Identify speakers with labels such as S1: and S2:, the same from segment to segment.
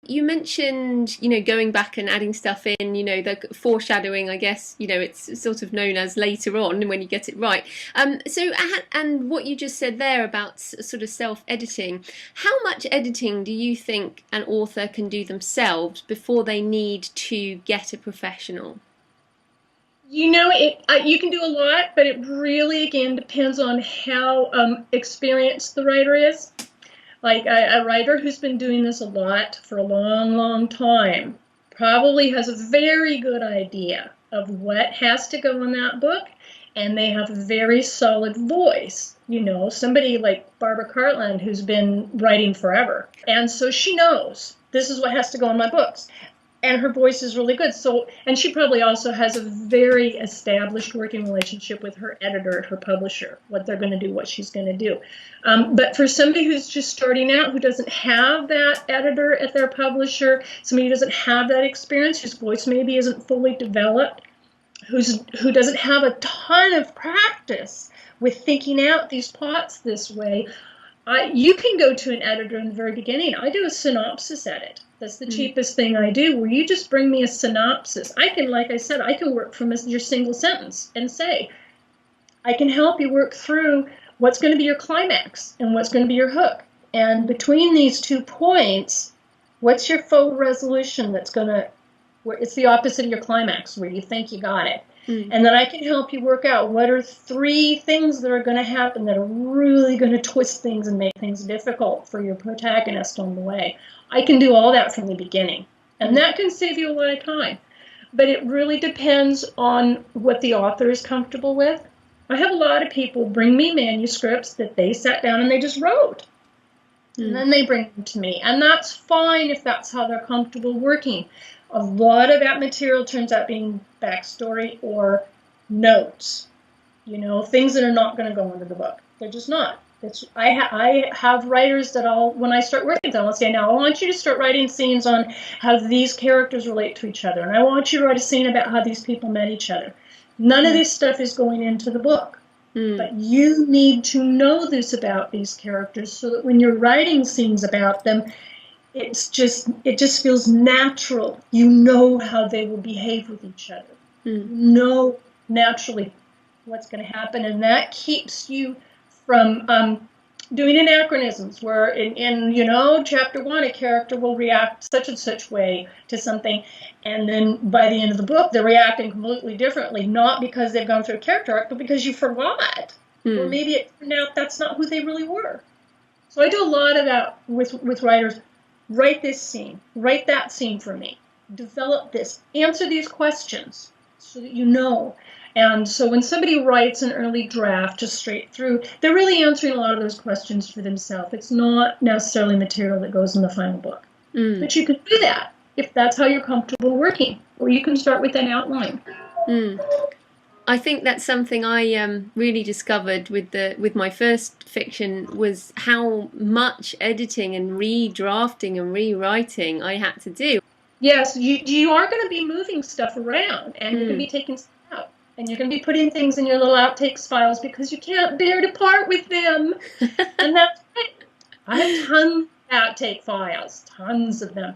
S1: You mentioned, going back and adding stuff in, the foreshadowing, I guess, it's sort of known as later on when you get it right. And what you just said there about sort of self-editing, how much editing do you think an author can do themselves before they need to get a professional?
S2: You can do a lot, but it really, again, depends on how experienced the writer is. Like a writer who's been doing this a lot for a long, long time probably has a very good idea of what has to go in that book, and they have a very solid voice. Somebody like Barbara Cartland, who's been writing forever. And so she knows this is what has to go in my books. And her voice is really good. And she probably also has a very established working relationship with her editor, her publisher, what they're going to do, what she's going to do. But for somebody who's just starting out, who doesn't have that editor at their publisher, somebody who doesn't have that experience, whose voice maybe isn't fully developed, who doesn't have a ton of practice with thinking out these plots this way, you can go to an editor in the very beginning. I do a synopsis edit. That's the cheapest thing I do, where you just bring me a synopsis. Like I said, I can work from your single sentence and say, I can help you work through what's going to be your climax and what's going to be your hook. And between these 2 points, what's your faux resolution where it's the opposite of your climax, where you think you got it. And then I can help you work out what are 3 things that are going to happen that are really going to twist things and make things difficult for your protagonist on the way. I can do all that from the beginning. And that can save you a lot of time. But it really depends on what the author is comfortable with. I have a lot of people bring me manuscripts that they sat down and they just wrote. And then they bring them to me. And that's fine if that's how they're comfortable working. A lot of that material turns out being backstory or notes, things that are not going to go into the book. They're just not. I have writers that when I start working with them, I'll say, now I want you to start writing scenes on how these characters relate to each other. And I want you to write a scene about how these people met each other. None of this stuff is going into the book. But you need to know this about these characters so that when you're writing scenes about them, it just feels natural. You know how they will behave with each other. You know naturally what's going to happen, and that keeps you from doing anachronisms where in chapter 1 a character will react such and such way to something, and then by the end of the book they're reacting completely differently, not because they've gone through a character arc, but because you forgot. Or maybe it turned out that's not who they really were. So I do a lot of that with writers. Write this scene. Write that scene for me. Develop this. Answer these questions so that you know. And so when somebody writes an early draft just straight through, they're really answering a lot of those questions for themselves. It's not necessarily material that goes in the final book. But you can do that if that's how you're comfortable working. Or you can start with an outline.
S1: I think that's something I really discovered with my first fiction, was how much editing and redrafting and rewriting I had to do.
S2: Yes, you are going to be moving stuff around, and you're going to be taking stuff out, and you're going to be putting things in your little outtakes files because you can't bear to part with them. And that's right. I have tons of outtake files, tons of them.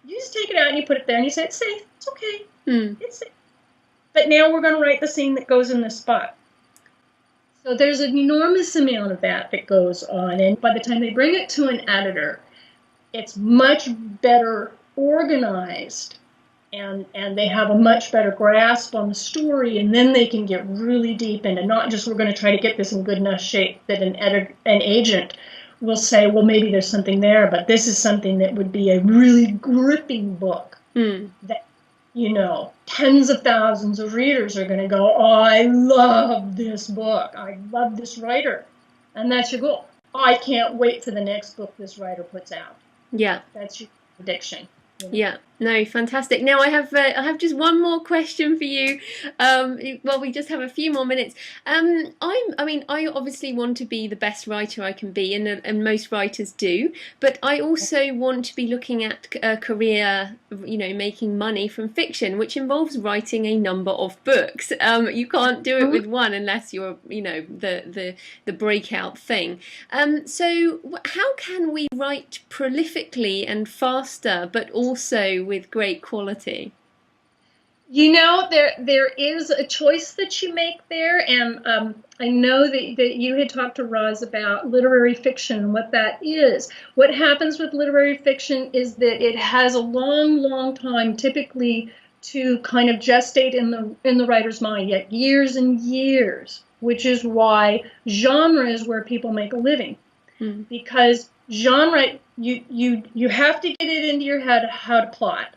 S2: You just take it out and you put it there and you say, it's safe, it's okay, it's safe. But now we're going to write the scene that goes in this spot. So there's an enormous amount of that goes on. And by the time they bring it to an editor, it's much better organized. And they have a much better grasp on the story. And then they can get really deep into not just we're going to try to get this in good enough shape that an agent will say, well, maybe there's something there. But this is something that would be a really gripping book that, tens of thousands of readers are going to go, oh, I love this book. I love this writer. And that's your goal. I can't wait for the next book this writer puts out.
S1: Yeah.
S2: That's your prediction.
S1: Yeah. No, fantastic. Now I have just one more question for you. Well, we just have a few more minutes. I mean, I obviously want to be the best writer I can be, and most writers do. But I also want to be looking at a career, you know, making money from fiction, which involves writing a number of books. You can't do it with one unless you're, you know, the breakout thing. So how can we write prolifically and faster, but also with great quality?
S2: You know, there is a choice that you make there, and I know that you had talked to Roz about literary fiction and what that is. What happens with literary fiction is that it has a long, long time, typically, to kind of gestate in the writer's mind, yet years and years, which is why genre is where people make a living,
S1: Mm.
S2: because genre you have to get it into your head how to plot,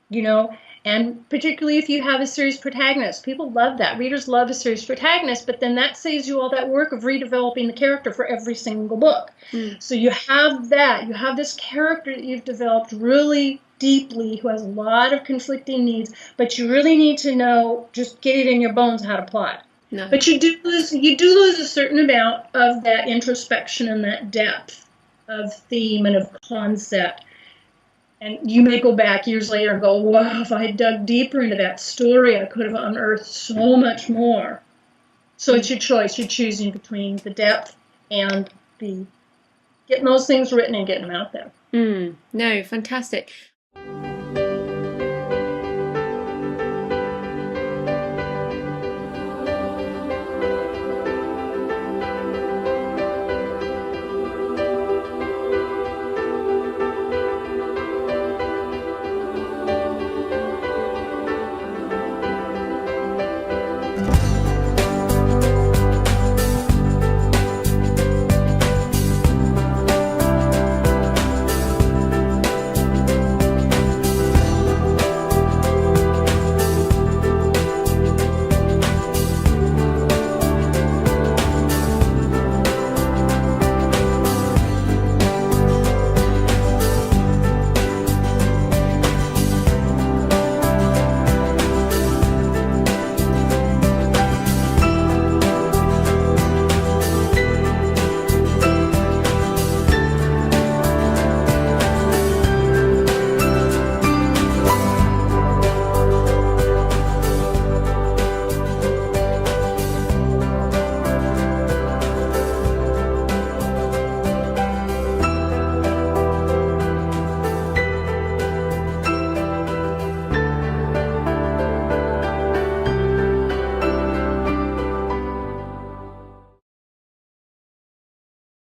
S2: you know, and particularly if you have a series protagonist. People love that. Readers love a series protagonist, but then that saves you all that work of redeveloping the character for every single book.
S1: Mm.
S2: So you have that. You have this character that you've developed really deeply who has a lot of conflicting needs, but you really need to know, just get it in your bones how to plot.
S1: No.
S2: But you do lose a certain amount of that introspection and that depth of theme and of concept. And you may go back years later and go, wow, if I had dug deeper into that story, I could have unearthed so much more. So it's your choice. You're choosing between the depth and the getting those things written and getting them out there.
S1: Mm. No, fantastic.